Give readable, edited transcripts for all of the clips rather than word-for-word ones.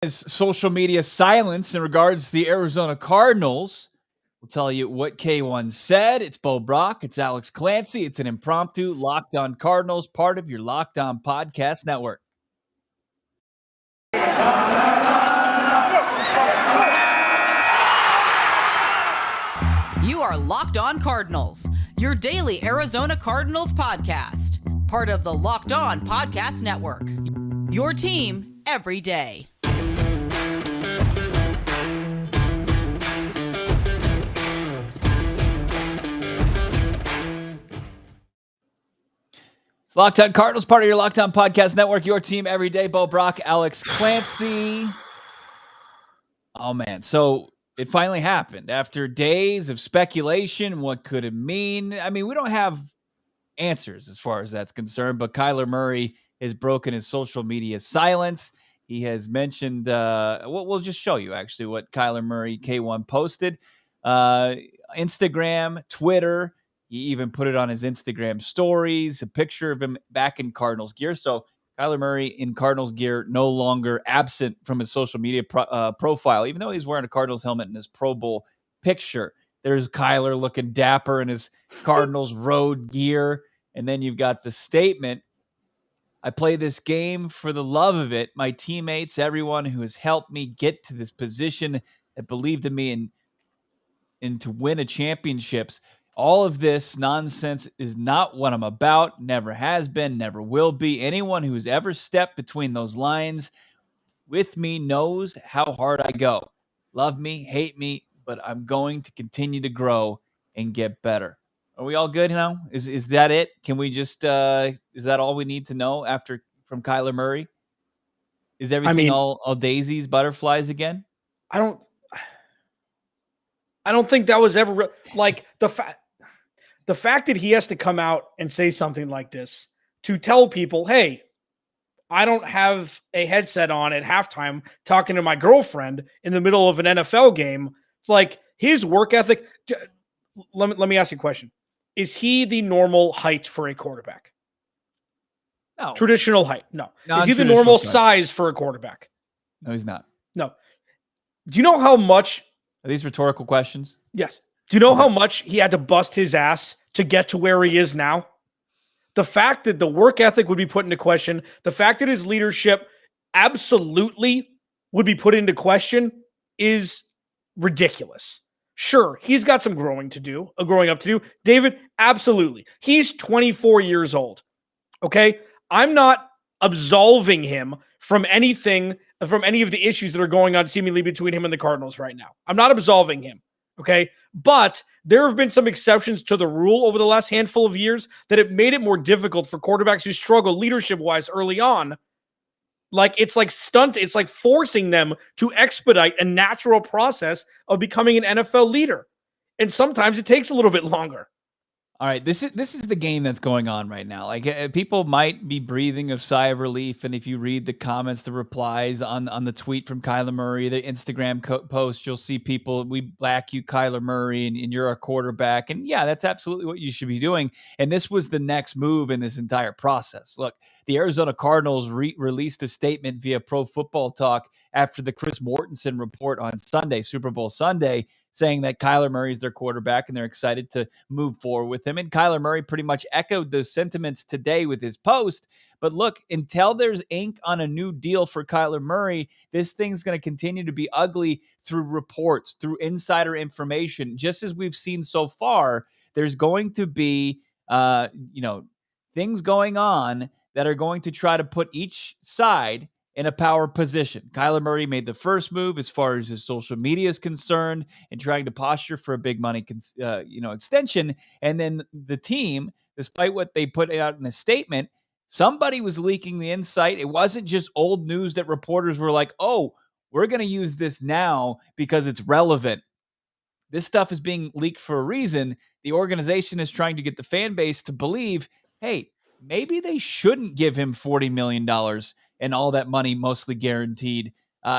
Is social media silence in regards to the Arizona Cardinals. We'll tell you what K1 said. It's Bo Brock. It's Alex Clancy. It's an impromptu Locked On Cardinals, part of your Locked On Podcast Network. You are Locked On Cardinals, your daily Arizona Cardinals podcast, part of the Locked On Podcast Network. Your team every day. It's Locked On Cardinals, part of your Locked On Podcast Network, your team every day. Bo Brock, Alex Clancy. Oh, man. So it finally happened. After days of speculation, what could it mean? I mean, we don't have answers as far as that's concerned, but Kyler Murray has broken his social media silence. He has mentioned, we'll just show you actually what Kyler Murray K1 posted. Instagram, Twitter. He even put it on his Instagram stories, a picture of him back in Cardinals gear. So Kyler Murray in Cardinals gear, no longer absent from his social media profile, even though he's wearing a Cardinals helmet in his Pro Bowl picture. There's Kyler looking dapper in his Cardinals road gear. And then you've got the statement, I play this game for the love of it. My teammates, everyone who has helped me get to this position, that believed in me and to win a championships. All of this nonsense is not what I'm about, never has been, never will be. Anyone who's ever stepped between those lines with me knows how hard I go. Love me, hate me, but I'm going to continue to grow and get better. Are we all good now? Is that it? Can we just is that all we need to know from Kyler Murray? Is everything all daisies, butterflies again? I don't think that was ever like the fact that he has to come out and say something like this to tell people, hey, I don't have a headset on at halftime talking to my girlfriend in the middle of an NFL game. It's like his work ethic. Let me ask you a question. Is he the normal height for a quarterback? No. Traditional height? No. Is he the normal size for a quarterback? No, he's not. No. Do you know how much... Are these rhetorical questions? Yes. Do you know how much he had to bust his ass to get to where he is now? The fact that the work ethic would be put into question, the fact that his leadership absolutely would be put into question is ridiculous. Sure, he's got some growing up to do. David, absolutely. He's 24 years old. Okay? I'm not absolving him from any of the issues that are going on seemingly between him and the Cardinals right now. I'm not absolving him. Okay? But there have been some exceptions to the rule over the last handful of years that have made it more difficult for quarterbacks who struggle leadership-wise early on. It's like forcing them to expedite a natural process of becoming an NFL leader. And sometimes it takes a little bit longer. All right, this is the game that's going on right now. Like people might be breathing a sigh of relief, and if you read the comments, the replies on the tweet from Kyler Murray, the Instagram post, you'll see people, we black you, Kyler Murray, and you're a quarterback. And yeah, that's absolutely what you should be doing. And this was the next move in this entire process. Look, the Arizona Cardinals released a statement via Pro Football Talk after the Chris Mortensen report on Sunday, Super Bowl Sunday, saying that Kyler Murray is their quarterback and they're excited to move forward with him. And Kyler Murray pretty much echoed those sentiments today with his post. But look, until there's ink on a new deal for Kyler Murray, this thing's going to continue to be ugly through reports, through insider information. Just as we've seen so far, there's going to be, things going on that are going to try to put each side in a power position. Kyler Murray made the first move as far as his social media is concerned and trying to posture for a big money extension. And then the team, despite what they put out in a statement, somebody was leaking the insight. It wasn't just old news that reporters were like, oh, we're going to use this now because it's relevant. This stuff is being leaked for a reason. The organization is trying to get the fan base to believe, hey, maybe they shouldn't give him $40 million and all that money mostly guaranteed,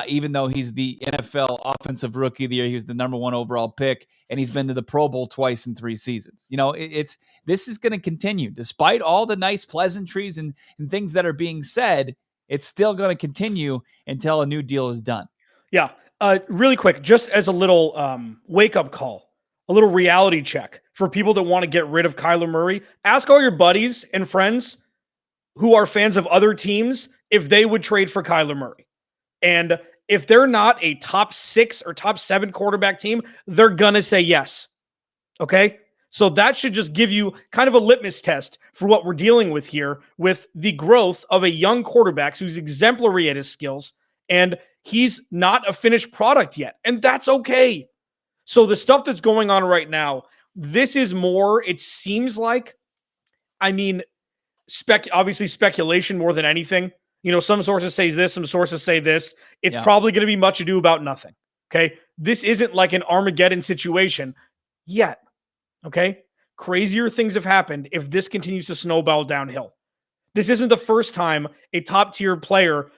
even though he's the NFL Offensive Rookie of the Year. He was the number 1 overall pick, and he's been to the Pro Bowl twice in 3 seasons. This is going to continue. Despite all the nice pleasantries and things that are being said, it's still going to continue until a new deal is done. Yeah. Really quick, just as a little wake-up call, a little reality check for people that want to get rid of Kyler Murray. Ask all your buddies and friends who are fans of other teams if they would trade for Kyler Murray. And if they're not a top 6 or top 7 quarterback team, they're going to say yes. Okay? So that should just give you kind of a litmus test for what we're dealing with here with the growth of a young quarterback who's exemplary at his skills, and he's not a finished product yet. And that's okay. So the stuff that's going on right now, this is more, it seems like, I mean, obviously speculation more than anything. You know, some sources say this, some sources say this. It's probably going to be much ado about nothing. Okay. This isn't like an Armageddon situation yet. Okay. Crazier things have happened if this continues to snowball downhill. This isn't the first time a top tier player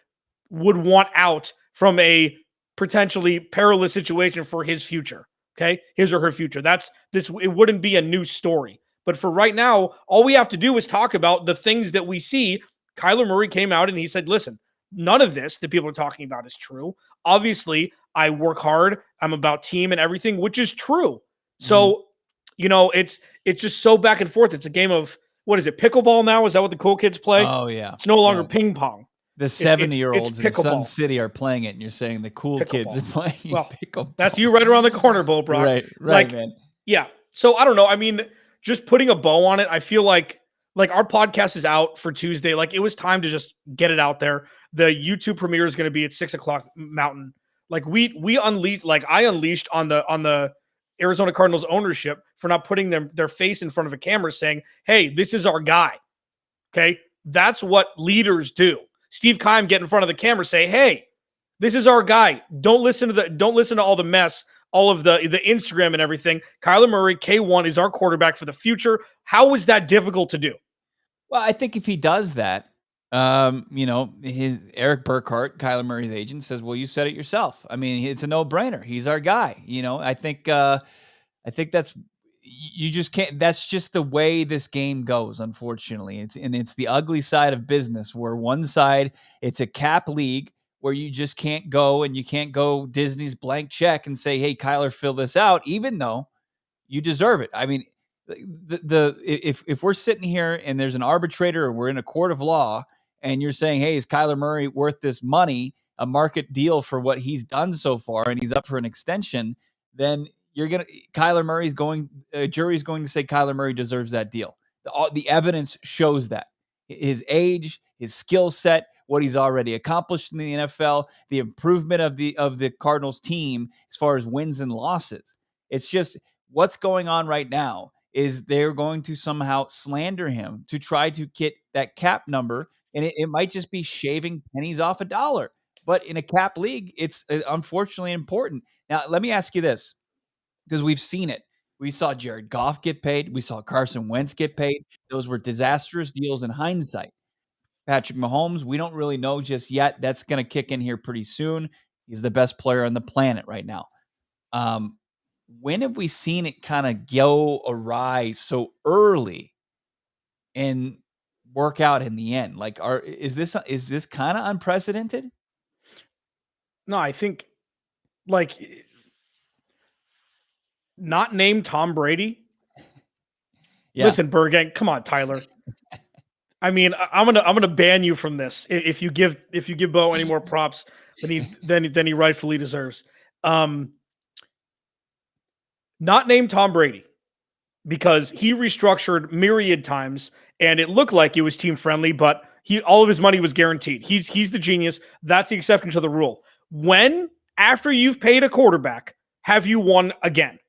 would want out from a potentially perilous situation for his future. Okay. His or her future. It wouldn't be a new story. But for right now, all we have to do is talk about the things that we see. Kyler Murray came out and he said, listen, none of this that people are talking about is true. Obviously, I work hard. I'm about team and everything, which is true. So, you know, it's just so back and forth. It's a game of, what is it, pickleball now? Is that what the cool kids play? Oh, yeah. It's no longer ping pong. The 70-year-olds in Sun City are playing it, and you're saying the cool kids are playing pickleball. That's you right around the corner, Bull Brock. Right, man. Yeah. So, I don't know. I mean, just putting a bow on it, I feel like our podcast is out for Tuesday. Like, it was time to just get it out there. The YouTube premiere is going to be at 6:00 Mountain. Like, we unleashed, like I unleashed on the Arizona Cardinals ownership for not putting their face in front of a camera saying, hey, this is our guy. Okay. That's what leaders do. Steve Keim get in front of the camera, say, hey, this is our guy. Don't listen to all the mess, all of the Instagram and everything. Kyler Murray, K1, is our quarterback for the future. How is that difficult to do? Well, I think if he does that, you know, his Eric Burkhart, Kyler Murray's agent, says, well, you said it yourself. I mean, it's a no-brainer. He's our guy. You know, I think that's, you just can't, that's just the way this game goes, unfortunately. It's the ugly side of business, where one side, it's a cap league where you just can't go, and you can't go Disney's blank check and say, hey, Kyler, fill this out, even though you deserve it. I mean, if we're sitting here and there's an arbitrator, or we're in a court of law, and you're saying, hey, is Kyler Murray worth this money, a market deal for what he's done so far, and he's up for an extension, then jury's going to say Kyler Murray deserves that deal. The evidence shows that. His age, his skill set, what he's already accomplished in the NFL, the improvement of the Cardinals team as far as wins and losses. It's just what's going on right now is they're going to somehow slander him to try to get that cap number, and it might just be shaving pennies off a dollar. But in a cap league, it's unfortunately important. Now, let me ask you this, because we've seen it. We saw Jared Goff get paid. We saw Carson Wentz get paid. Those were disastrous deals in hindsight. Patrick Mahomes, we don't really know just yet. That's going to kick in here pretty soon. He's the best player on the planet right now. When have we seen it kind of go awry so early and work out in the end? Like, is this kind of unprecedented? No, I think, like, not named Tom Brady. Yeah. Listen, Bergang, come on, Tyler. I mean, I'm gonna ban you from this if you give Bo any more props than he rightfully deserves. Not named Tom Brady, because he restructured myriad times and it looked like it was team friendly, but all of his money was guaranteed. He's the genius. That's the exception to the rule. When, after you've paid a quarterback, have you won again?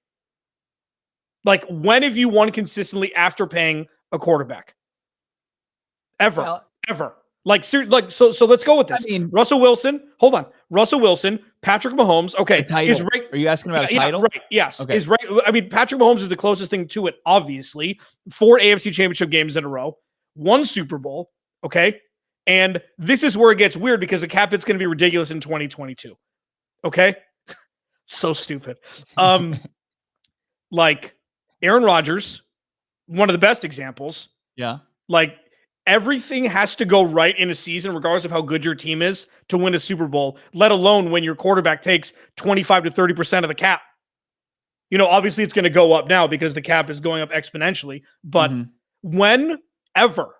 Like, when have you won consistently after paying a quarterback? Ever. Like, so let's go with this. I mean, Russell Wilson, hold on. Russell Wilson, Patrick Mahomes. Okay. Title. Are you asking about a title? Right. Yes. Okay. Is right. I mean, Patrick Mahomes is the closest thing to it, obviously. 4 AFC Championship games in a row, 1 Super Bowl. Okay. And this is where it gets weird, because the cap hit's going to be ridiculous in 2022. Okay. So stupid. Like Aaron Rodgers, one of the best examples. Yeah. Like, everything has to go right in a season, regardless of how good your team is, to win a Super Bowl, let alone when your quarterback takes 25 to 30% of the cap. Obviously it's going to go up now because the cap is going up exponentially. But whenever,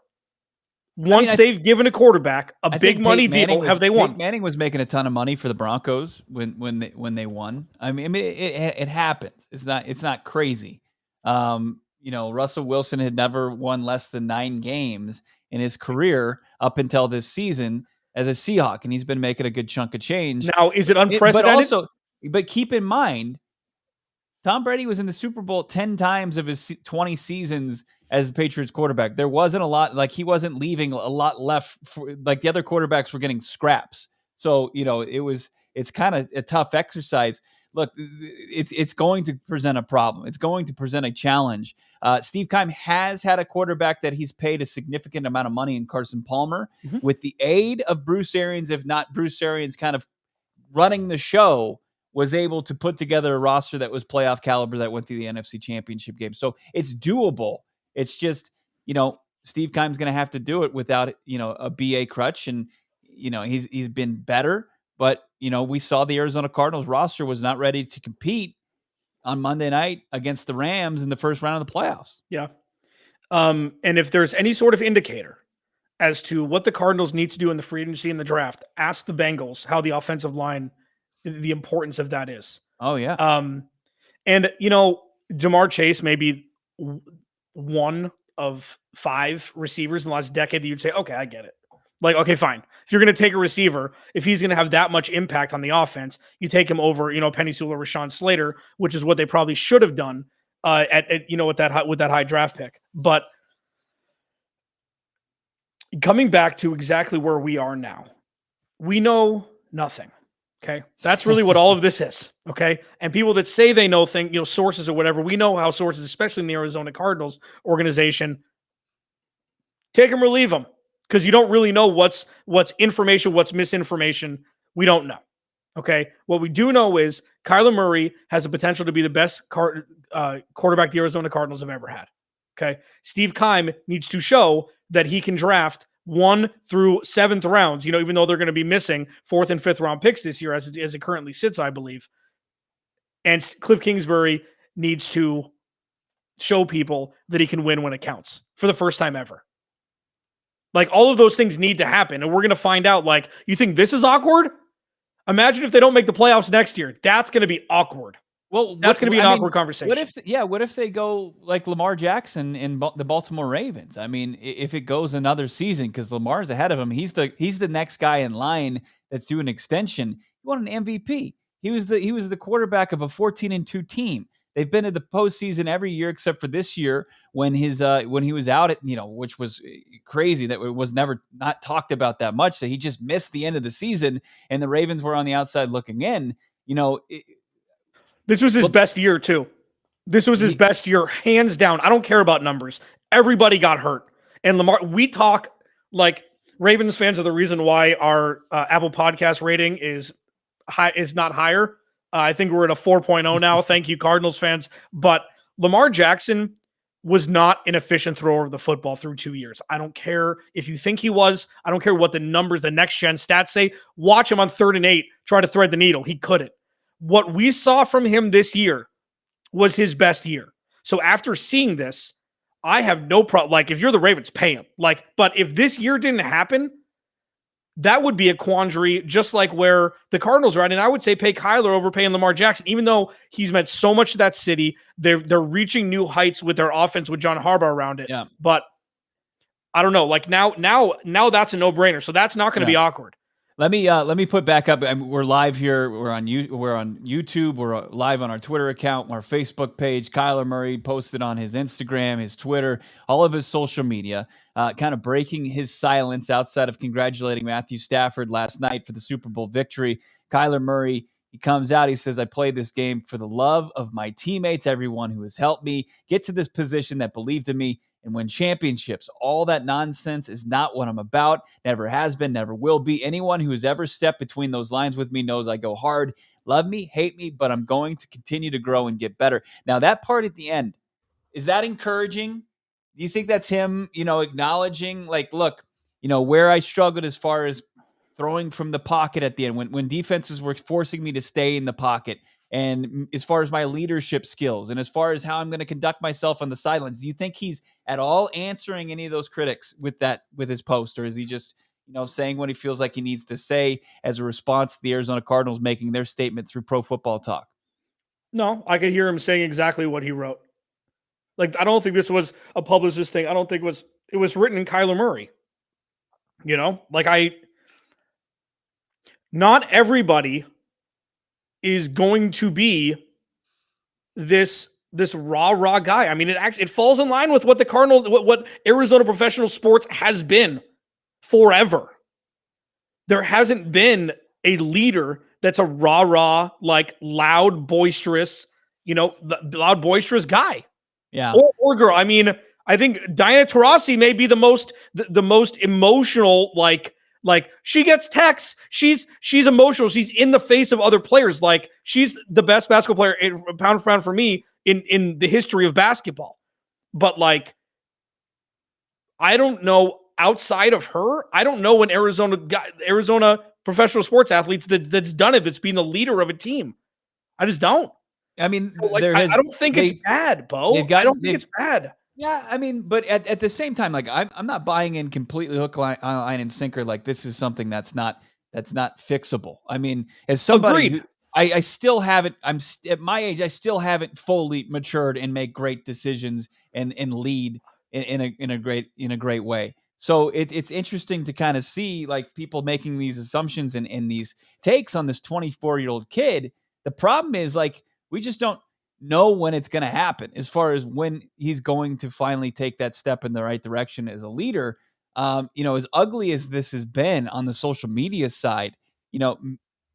once they've given a quarterback a big money deal, have they won? Peyton Manning was making a ton of money for the Broncos when they won. I mean, it happens. It's not crazy. Russell Wilson had never won less than 9 games in his career up until this season as a Seahawk, and he's been making a good chunk of change. Now, is it unprecedented? But keep in mind, Tom Brady was in the Super Bowl 10 times of his 20 seasons as the Patriots quarterback. There wasn't a lot, like he wasn't leaving a lot left for, like the other quarterbacks were getting scraps. So, it's kind of a tough exercise. Look, it's going to present a problem. It's going to present a challenge. Steve Keim has had a quarterback that he's paid a significant amount of money in Carson Palmer with the aid of Bruce Arians, if not Bruce Arians kind of running the show, was able to put together a roster that was playoff caliber that went to the NFC Championship game. So it's doable. It's just, Steve Keim's going to have to do it without, a BA crutch. And, he's been better. But, we saw the Arizona Cardinals roster was not ready to compete on Monday night against the Rams in the first round of the playoffs. Yeah. And if there's any sort of indicator as to what the Cardinals need to do in the free agency and the draft, ask the Bengals how the offensive line, the importance of that is. Oh, yeah. And, Jamar Chase may be one of 5 receivers in the last decade that you'd say, okay, I get it. Like, okay, fine. If you're going to take a receiver, if he's going to have that much impact on the offense, you take him over, Penny Sewell, Rashawn Slater, which is what they probably should have done with that high draft pick. But coming back to exactly where we are now, we know nothing. Okay. That's really what all of this is. Okay. And people that say they know things, sources or whatever, we know how sources, especially in the Arizona Cardinals organization, take them or leave them. Because you don't really know what's information, what's misinformation. We don't know. Okay. What we do know is Kyler Murray has the potential to be the best quarterback the Arizona Cardinals have ever had. Okay. Steve Keim needs to show that he can draft 1 through 7th rounds, even though they're going to be missing 4th and 5th round picks this year as it currently sits, I believe. And Cliff Kingsbury needs to show people that he can win when it counts for the first time ever. Like, all of those things need to happen. And we're going to find out, like, you think this is awkward? Imagine if they don't make the playoffs next year. That's going to be awkward. Well, that's going to be an awkward conversation. What if they go like Lamar Jackson in the Baltimore Ravens? I mean, if it goes another season, because Lamar's ahead of him, he's the next guy in line that's doing an extension. He won an MVP. He was the quarterback of a 14-2 team. They've been in the postseason every year except for this year when he was out at, which was crazy that it was never not talked about that much. So he just missed the end of the season and the Ravens were on the outside looking in. This was his best year too. This was his best year, hands down. I don't care about numbers. Everybody got hurt. And Lamar, we talk like Ravens fans are the reason why our Apple Podcast rating is not higher. I think we're at a 4.0 now. Thank you, Cardinals fans. But Lamar Jackson was not an efficient thrower of the football through 2 years. I don't care if you think he was. I don't care what the numbers, the next-gen stats say. Watch him on 3rd and 8 try to thread the needle. He couldn't. What we saw from him this year was his best year. So after seeing this, I have no problem. Like, if you're the Ravens, pay him. Like, but if this year didn't happen, that would be a quandary, just like where the Cardinals are at. And I would say pay Kyler over paying Lamar Jackson, even though he's meant so much to that city. They're reaching new heights with their offense with John Harbaugh around it. Yeah. But I don't know. Like now that's a no-brainer. So that's not going to be awkward. Let me put back up. We're live here. We're on YouTube. We're live on our Twitter account, our Facebook page. Kyler Murray posted on his Instagram, his Twitter, all of his social media, kind of breaking his silence outside of congratulating Matthew Stafford last night for the Super Bowl victory. Kyler Murray, he comes out. He says, "I played this game for the love of my teammates, everyone who has helped me get to this position that believed in me and win championships. All that nonsense is not what I'm about. Never has been, never will be. Anyone who has ever stepped between those lines with me knows I go hard. Love me, hate me, but I'm going to continue to grow and get better." Now, that part at the end, is that encouraging? Do you think that's him, acknowledging, like, look, where I struggled as far as throwing from the pocket at the end, when defenses were forcing me to stay in the pocket, and as far as my leadership skills, and as far as how I'm going to conduct myself on the sidelines, do you think he's at all answering any of those critics with his post, or is he just, saying what he feels like he needs to say as a response to the Arizona Cardinals making their statement through Pro Football Talk? No, I could hear him saying exactly what he wrote. Like, I don't think this was a publicist thing. I don't think it was written in Kyler Murray. Not everybody is going to be this rah guy. I mean, it falls in line with what the Cardinals, what Arizona professional sports has been forever. There hasn't been a leader that's a rah, like loud, boisterous, loud, boisterous guy. Yeah. Or girl. I mean, I think Diana Taurasi may be the most emotional, like she gets texts. She's emotional. She's in the face of other players. Like, she's the best basketball player pound for pound for me in the history of basketball. But like, I don't know, outside of her, I don't know an Arizona professional sports athletes that's done it, that's been the leader of a team. I just don't. I mean, I don't think it's bad, Bo. I don't think it's bad. Yeah, I mean, but at the same time, like, I'm not buying in completely hook, line, and sinker. Like, this is something that's not fixable. I mean, as somebody who I still haven't, at my age, I still haven't fully matured and make great decisions and lead in a great way. So it's interesting to kind of see, like, people making these assumptions and these takes on this 24-year-old kid. The problem is, like, we just don't know when it's going to happen as far as when he's going to finally take that step in the right direction as a leader. As ugly as this has been on the social media side,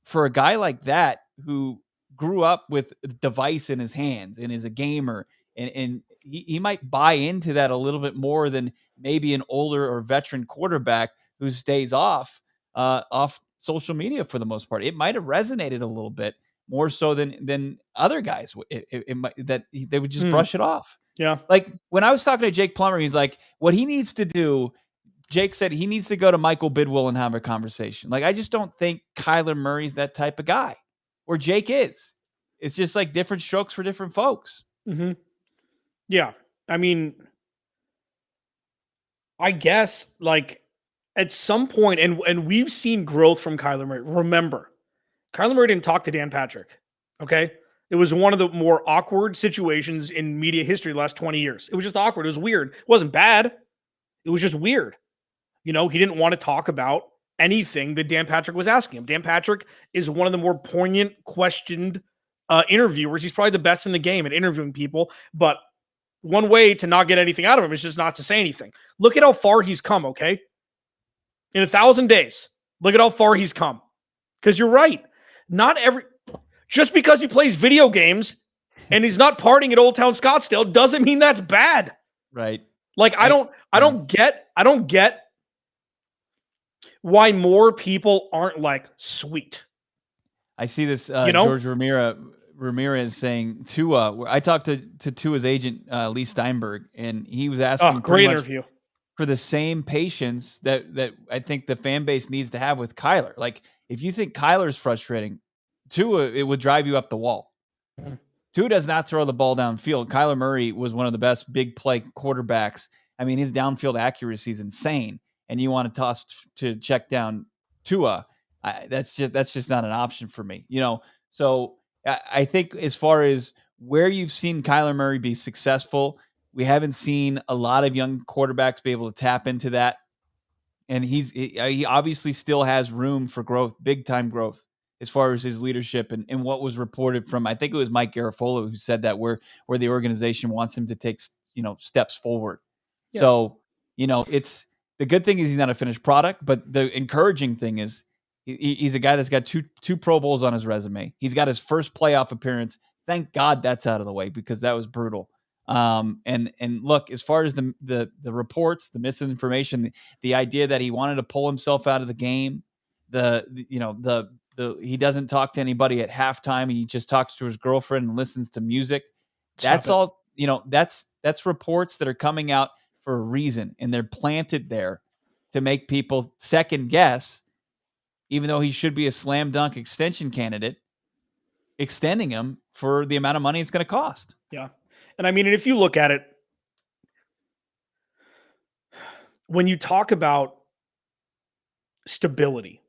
for a guy like that who grew up with a device in his hands and is a gamer, and he might buy into that a little bit more than maybe an older or veteran quarterback who stays off social media for the most part. It might have resonated a little bit more so than other guys. They would just brush it off. Yeah. Like, when I was talking to Jake Plummer, he's like, what he needs to do, Jake said he needs to go to Michael Bidwill and have a conversation. Like, I just don't think Kyler Murray's that type of guy, or Jake is. It's just like different strokes for different folks. Mm-hmm. Yeah. I mean, I guess, like, at some point, and we've seen growth from Kyler Murray. Remember, Kyler Murray didn't talk to Dan Patrick, okay? It was one of the more awkward situations in media history the last 20 years. It was just awkward. It was weird. It wasn't bad. It was just weird. He didn't want to talk about anything that Dan Patrick was asking him. Dan Patrick is one of the more poignant, questioned interviewers. He's probably the best in the game at interviewing people, but one way to not get anything out of him is just not to say anything. Look at how far he's come, okay? In 1,000 days, look at how far he's come. Because you're right. Just because he plays video games and he's not partying at Old Town Scottsdale doesn't mean that's bad. Right. Like, I don't get why more people aren't like, sweet. I see this George Ramirez saying Tua. I talked to Tua's agent, Lee Steinberg, and he was asking great interview, for the same patience that I think the fan base needs to have with Kyler. Like, if you think Kyler's frustrating, Tua, it would drive you up the wall. Mm-hmm. Tua does not throw the ball downfield. Kyler Murray was one of the best big play quarterbacks. I mean, his downfield accuracy is insane. And you want to toss to check down Tua, that's just not an option for me. So I think as far as where you've seen Kyler Murray be successful, we haven't seen a lot of young quarterbacks be able to tap into that. And he obviously still has room for growth, big time growth, as far as his leadership and what was reported from, I think it was Mike Garafolo who said that where the organization wants him to take, steps forward. Yeah. So, it's the good thing is he's not a finished product, but the encouraging thing is he's a guy that's got two Pro Bowls on his resume. He's got his first playoff appearance. Thank God that's out of the way, because that was brutal. And look, as far as the reports, the misinformation, the idea that he wanted to pull himself out of the game, he doesn't talk to anybody at halftime. He just talks to his girlfriend and listens to music. That's all, that's reports that are coming out for a reason, and they're planted there to make people second guess, even though he should be a slam dunk extension candidate, extending him for the amount of money it's going to cost. Yeah. And I mean, and if you look at it, when you talk about stability,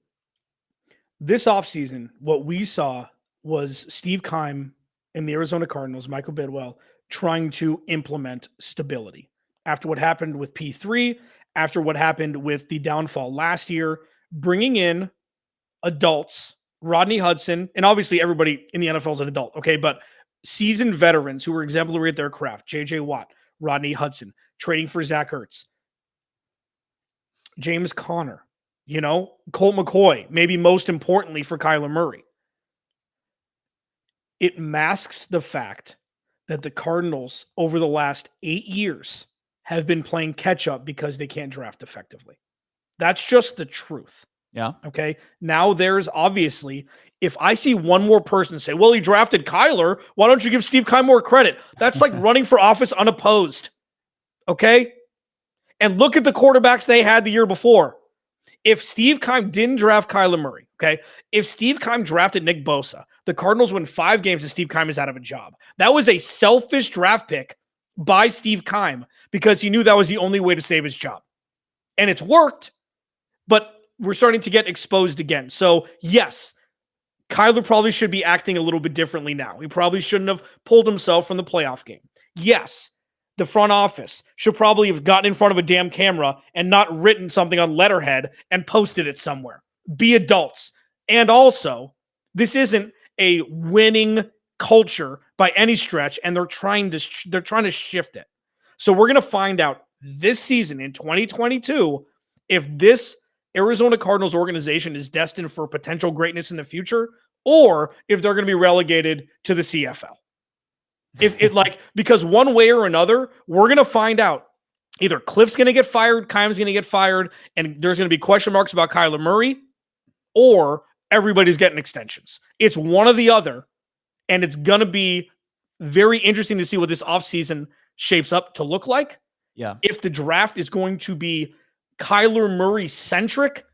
this offseason, what we saw was Steve Keim and the Arizona Cardinals, Michael Bidwell, trying to implement stability. After what happened with P3, after what happened with the downfall last year, bringing in adults, Rodney Hudson, and obviously everybody in the NFL is an adult, okay? But seasoned veterans who were exemplary at their craft, J.J. Watt, Rodney Hudson, trading for Zach Ertz, James Conner, Colt McCoy, maybe most importantly for Kyler Murray. It masks the fact that the Cardinals over the last 8 years have been playing catch up because they can't draft effectively. That's just the truth. Yeah. Okay. Now there's obviously, if I see one more person say, well, he drafted Kyler, why don't you give Steve Keim more credit? That's like running for office unopposed. Okay. And look at the quarterbacks they had the year before. If Steve Keim didn't draft Kyler Murray, okay, if Steve Keim drafted Nick Bosa, the Cardinals win 5 games and Steve Keim is out of a job. That was a selfish draft pick by Steve Keim because he knew that was the only way to save his job. And it's worked, but we're starting to get exposed again. So, yes, Kyler probably should be acting a little bit differently now. He probably shouldn't have pulled himself from the playoff game. Yes, the front office should probably have gotten in front of a damn camera and not written something on letterhead and posted it somewhere. Be adults. And also, this isn't a winning culture by any stretch, and they're trying to shift it. So we're going to find out this season in 2022 if this Arizona Cardinals organization is destined for potential greatness in the future, or if they're going to be relegated to the CFL. Because one way or another, we're going to find out either Cliff's going to get fired, Keim's going to get fired, and there's going to be question marks about Kyler Murray, or everybody's getting extensions. It's one or the other, and it's going to be very interesting to see what this offseason shapes up to look like. Yeah. If the draft is going to be Kyler Murray centric,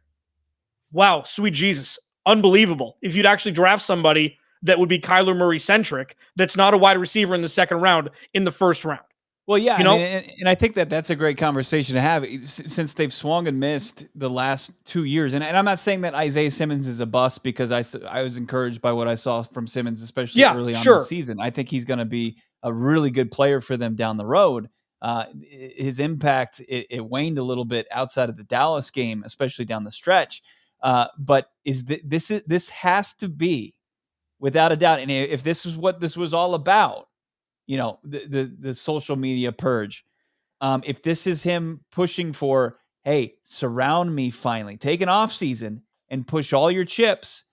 wow, sweet Jesus, unbelievable. If you'd actually draft somebody that would be Kyler Murray centric, that's not a wide receiver in the second round, in the first round. Well, yeah, and I think that's a great conversation to have since they've swung and missed the last 2 years. And I'm not saying that Isaiah Simmons is a bust because I was encouraged by what I saw from Simmons, especially early on in the season. I think he's going to be a really good player for them down the road. His impact, it waned a little bit outside of the Dallas game, especially down the stretch. But this has to be, without a doubt, and if this is what this was all about, the social media purge. If this is him pushing for, hey, surround me finally, take an off season and push all your chips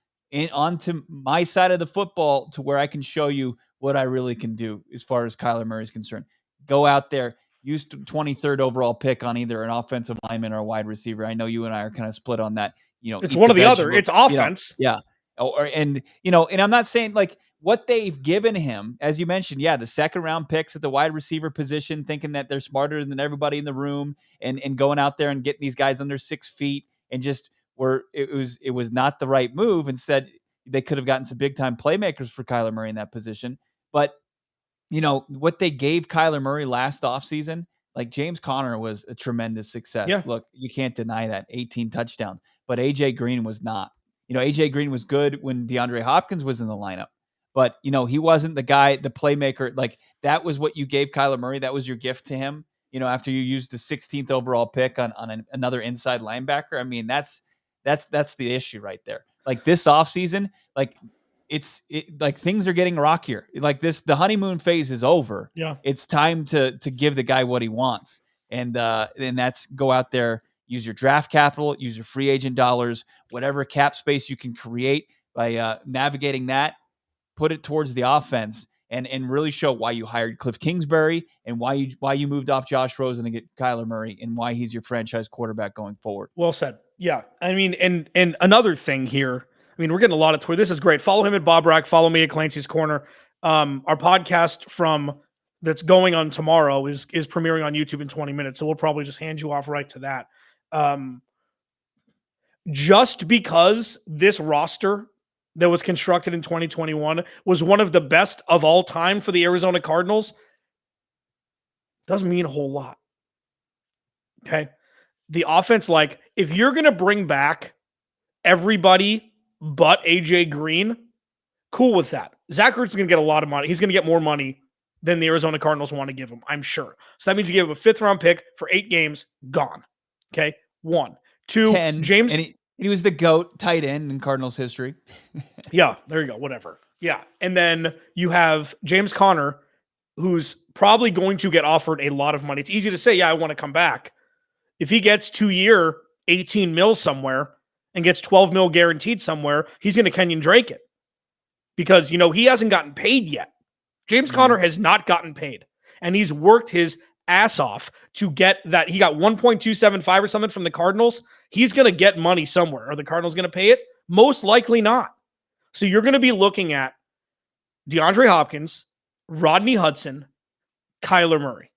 onto my side of the football to where I can show you what I really can do as far as Kyler Murray is concerned. Go out there, use 23rd overall pick on either an offensive lineman or a wide receiver. I know you and I are kind of split on that. It's one or the other. It's offense. Yeah. And I'm not saying like what they've given him, as you mentioned, the second round picks at the wide receiver position, thinking that they're smarter than everybody in the room and going out there and getting these guys under 6 feet and just it was not the right move. Instead, they could have gotten some big time playmakers for Kyler Murray in that position. But what they gave Kyler Murray last offseason, like James Conner was a tremendous success. Yeah. Look, you can't deny that, 18 touchdowns, but AJ Green was not. AJ Green was good when DeAndre Hopkins was in the lineup, but he wasn't the guy, the playmaker. Like that was what you gave Kyler Murray. That was your gift to him. After you used the 16th overall pick on another inside linebacker. I mean, that's the issue right there. Like this offseason, like like things are getting rockier. Like the honeymoon phase is over. Yeah. It's time to give the guy what he wants. And that's go out there, use your draft capital, use your free agent dollars, whatever cap space you can create by navigating that, put it towards the offense and really show why you hired Cliff Kingsbury and why you moved off Josh Rosen to get Kyler Murray and why he's your franchise quarterback going forward. Well said. Yeah. I mean, and another thing here, I mean, we're getting a lot of Twitter. This is great. Follow him at Bob Brack. Follow me at Clancy's Corner. Our podcast from that's going on tomorrow is premiering on YouTube in 20 minutes. So we'll probably just hand you off right to that. Just because this roster that was constructed in 2021 was one of the best of all time for the Arizona Cardinals doesn't mean a whole lot. Okay. The offense, like, if you're going to bring back everybody but AJ Green, cool with that. Zach Ertz is going to get a lot of money. He's going to get more money than the Arizona Cardinals want to give him, I'm sure. So that means you give him a 5th-round pick for 8 games, gone. Okay. 1. 2, 10, James. And he was the GOAT tight end in Cardinals history. Yeah, there you go. Whatever. Yeah. And then you have James Conner, who's probably going to get offered a lot of money. It's easy to say, yeah, I want to come back. If he gets 2-year, 18 mil somewhere and gets 12 mil guaranteed somewhere, he's going to Kenyon Drake it. Because, he hasn't gotten paid yet. James Conner has not gotten paid. And he's worked his ass off to get that. He got 1.275 or something from the Cardinals. He's going to get money somewhere. Are the Cardinals going to pay it? Most likely not. So you're going to be looking at DeAndre Hopkins, Rodney Hudson, Kyler Murray.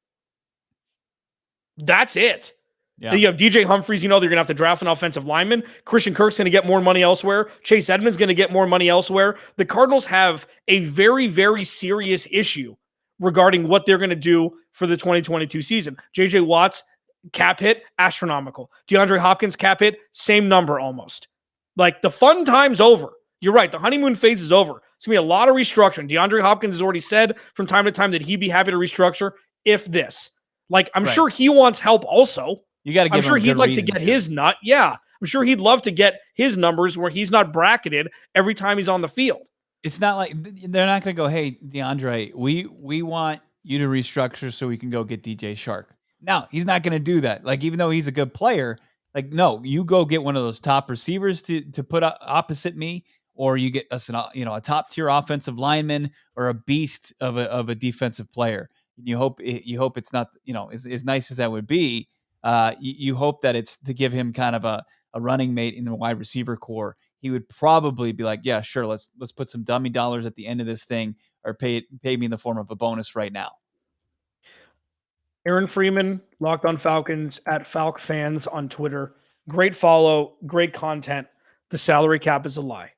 That's it. Yeah. Then you have DJ Humphries. They're going to have to draft an offensive lineman. Christian Kirk's going to get more money elsewhere. Chase Edmonds going to get more money elsewhere. The Cardinals have a very, very serious issue regarding what they're going to do for the 2022 season. J.J. Watt's cap hit, astronomical. DeAndre Hopkins cap hit, same number almost. Like, the fun time's over. You're right. The honeymoon phase is over. It's going to be a lot of restructuring. DeAndre Hopkins has already said from time to time that he'd be happy to restructure if this. Like, I'm sure he wants help also. You got to give I'm sure him a he'd good like to reason get his nut. Yeah. I'm sure he'd love to get his numbers where he's not bracketed every time he's on the field. It's not like they're not going to go, hey, DeAndre, we want you to restructure so we can go get DJ Shark. No, he's not going to do that. Like, even though he's a good player, like, no, you go get one of those top receivers to put opposite me, or you get us a top tier offensive lineman or a beast of a defensive player. You hope it's not, as nice as that would be. You hope that it's to give him kind of a running mate in the wide receiver core. He would probably be like, yeah, sure, let's put some dummy dollars at the end of this thing, or pay me in the form of a bonus right now. Aaron Freeman, Locked on Falcons, at Falc Fans on Twitter. Great follow, great content. The salary cap is a lie.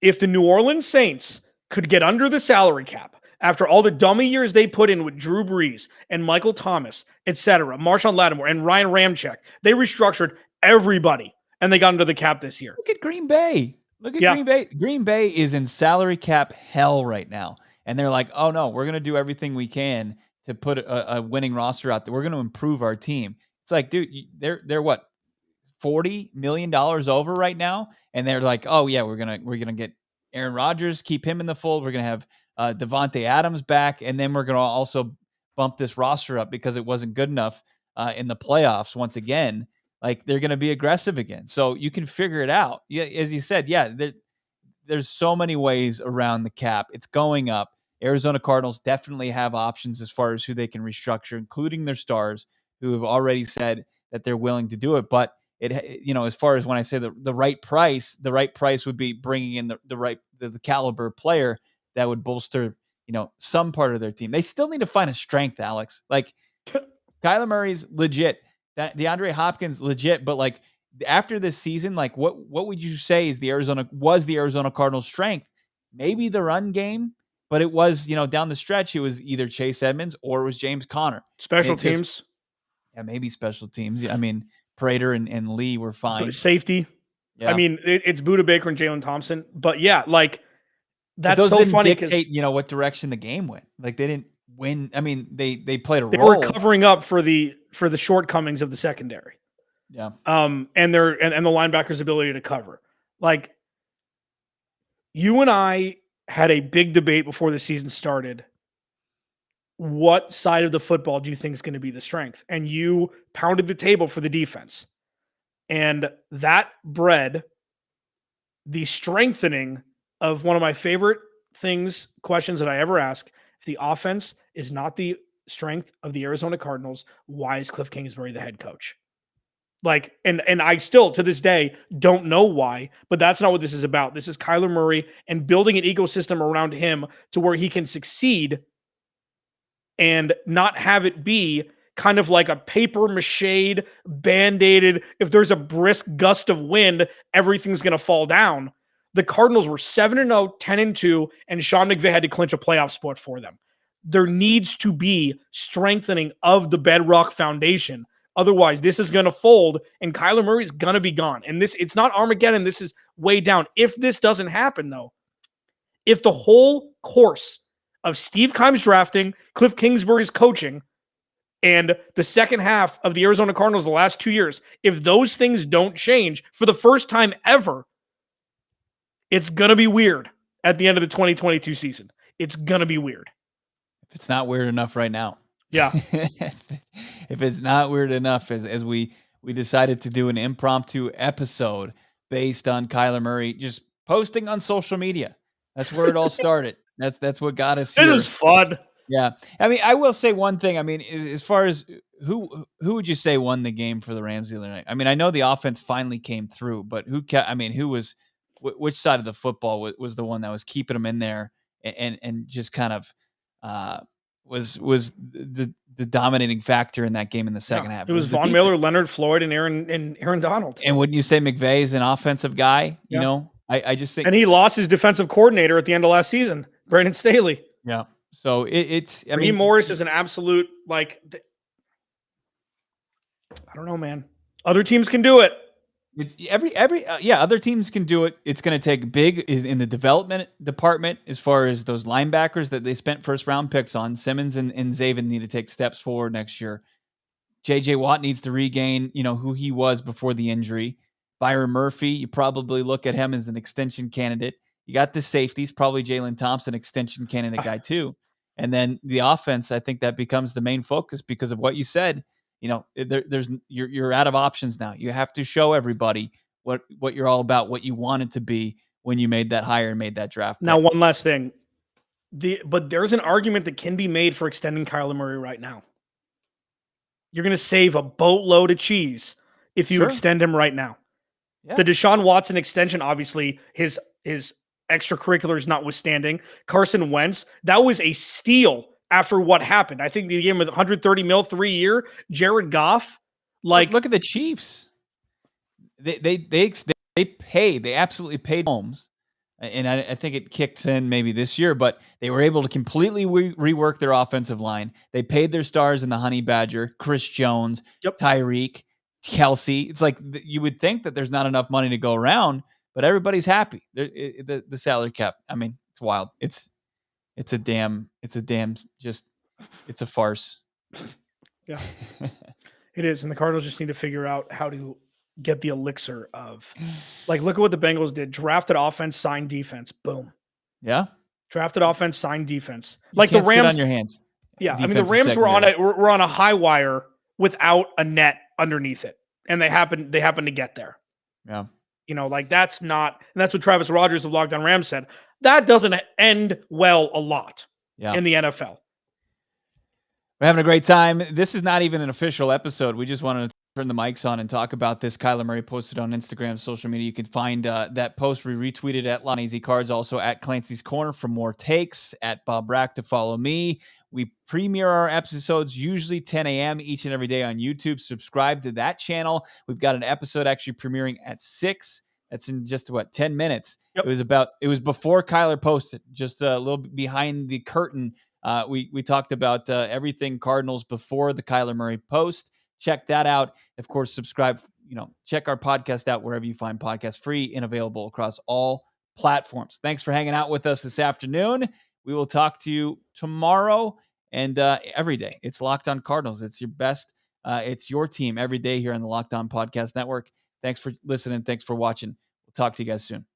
If the New Orleans Saints could get under the salary cap after all the dummy years they put in with Drew Brees and Michael Thomas, etc., Marshawn Lattimore and Ryan Ramczyk, they restructured everybody and they got under the cap this year. Look at Green Bay. Green Bay. Green Bay is in salary cap hell right now. And they're like, oh no, we're going to do everything we can to put a winning roster out there. We're going to improve our team. It's like, dude, they're what, $40 million over right now? And they're like, oh yeah, we're gonna get Aaron Rodgers, keep him in the fold. We're gonna have Devontae Adams back, and then we're gonna also bump this roster up because it wasn't good enough in the playoffs once again. Like, they're gonna be aggressive again. So you can figure it out. Yeah, as you said, yeah, there's so many ways around the cap. It's going up. Arizona Cardinals definitely have options as far as who they can restructure, including their stars, who have already said that they're willing to do it. But as far as when I say the right price would be bringing in the caliber player that would bolster, some part of their team. They still need to find a strength, Alex. Like, Kyler Murray's legit, that DeAndre Hopkins legit, but like, after this season, like, what would you say is the Arizona Cardinals' strength? Maybe the run game, but it was, down the stretch, it was either Chase Edmonds or it was James Conner. Special teams. Yeah, maybe special teams. I mean, Prater and Lee were fine. Safety. Yeah. I mean, it's Budda Baker and Jalen Thompson. But yeah, like, that's those so didn't funny. Dictate, what direction the game went. Like, they didn't win. I mean, they played a role. They were covering up for the shortcomings of the secondary. Yeah. And the linebackers' ability to cover. Like, you and I had a big debate before the season started. What side of the football do you think is going to be the strength? And you pounded the table for the defense. And that bred the strengthening of one of my favorite questions that I ever ask. If the offense is not the strength of the Arizona Cardinals, why is Cliff Kingsbury the head coach? Like, and I still, to this day, don't know why, but that's not what this is about. This is Kyler Murray and building an ecosystem around him to where he can succeed and not have it be kind of like a paper mache band-aided. If there's a brisk gust of wind, everything's going to fall down. The Cardinals were 7-0, 10-2, and Sean McVay had to clinch a playoff spot for them. There needs to be strengthening of the bedrock foundation. Otherwise, this is going to fold, and Kyler Murray is going to be gone. And it's not Armageddon. This is way down. If this doesn't happen, though, if the whole course of Steve Keim's drafting, Cliff Kingsbury's coaching, and the second half of the Arizona Cardinals the last 2 years, if those things don't change for the first time ever, it's going to be weird at the end of the 2022 season. It's going to be weird. If it's not weird enough right now. Yeah. If it's not weird enough, as we decided to do an impromptu episode based on Kyler Murray just posting on social media. That's where it all started. That's what got us here. This is fun. Yeah. I mean, I will say one thing. I mean, as far as who would you say won the game for the Rams the other night? I mean, I know the offense finally came through, but who was which side of the football was the one that was keeping them in there and just kind of was the dominating factor in that game in the second half? It was Von Miller, Leonard Floyd, and Aaron Donald. And wouldn't you say McVay is an offensive guy? You know, I just think, and he lost his defensive coordinator at the end of last season, Brandon Staley. Yeah. So it's, I mean, Morris is an absolute, like, I don't know, man. Other teams can do it. It's other teams can do it. It's going to take big in the development department as far as those linebackers that they spent first round picks on. Simmons and Zaven need to take steps forward next year. JJ Watt needs to regain, who he was before the injury. Byron Murphy, you probably look at him as an extension candidate. You got the safeties, probably Jalen Thompson, extension candidate guy too. And then the offense, I think that becomes the main focus because of what you said. You're out of options now. You have to show everybody what you're all about, what you wanted to be when you made that hire and made that draft pick. Now, one last thing. But there's an argument that can be made for extending Kyler Murray right now. You're going to save a boatload of cheese if you extend him right now. Yeah. The Deshaun Watson extension, obviously, his extracurriculars notwithstanding. Carson Wentz, that was a steal after what happened. I think the game with $130 million 3 year. Jared Goff, look at the Chiefs. They paid. They absolutely paid Holmes, and I think it kicks in maybe this year. But they were able to completely rework their offensive line. They paid their stars in the Honey Badger, Chris Jones, Tyreek, Kelsey. It's like you would think that there's not enough money to go around, but everybody's happy. The salary cap. I mean, it's wild. It's a farce. Yeah, it is. And the Cardinals just need to figure out how to get the elixir of, look at what the Bengals did. Drafted offense, signed defense. Boom. Yeah. Drafted offense, signed defense. The Rams sit on your hands. Yeah. I mean, the Rams were on a high wire without a net underneath it. And they happened to get there. Yeah. That's not, and that's what Travis Rogers of Locked On Rams said. That doesn't end well a lot in the NFL. We're having a great time. This is not even an official episode. We just wanted to turn the mics on and talk about this. Kyler Murray posted on Instagram, social media. You can find that post. We retweeted at Lon AZ Cards, also at Clancy's Corner for more takes, at Bob Brack to follow me. We premiere our episodes usually 10 a.m. each and every day on YouTube. Subscribe to that channel. We've got an episode actually premiering at 6. That's in just 10 minutes. Yep. It was before Kyler posted, just a little bit behind the curtain. We talked about everything Cardinals before the Kyler Murray post. Check that out. Of course, subscribe, check our podcast out wherever you find podcasts, free and available across all platforms. Thanks for hanging out with us this afternoon. We will talk to you tomorrow and every day. It's Locked On Cardinals. It's your best. It's your team every day here on the Locked On Podcast Network. Thanks for listening. Thanks for watching. We'll talk to you guys soon.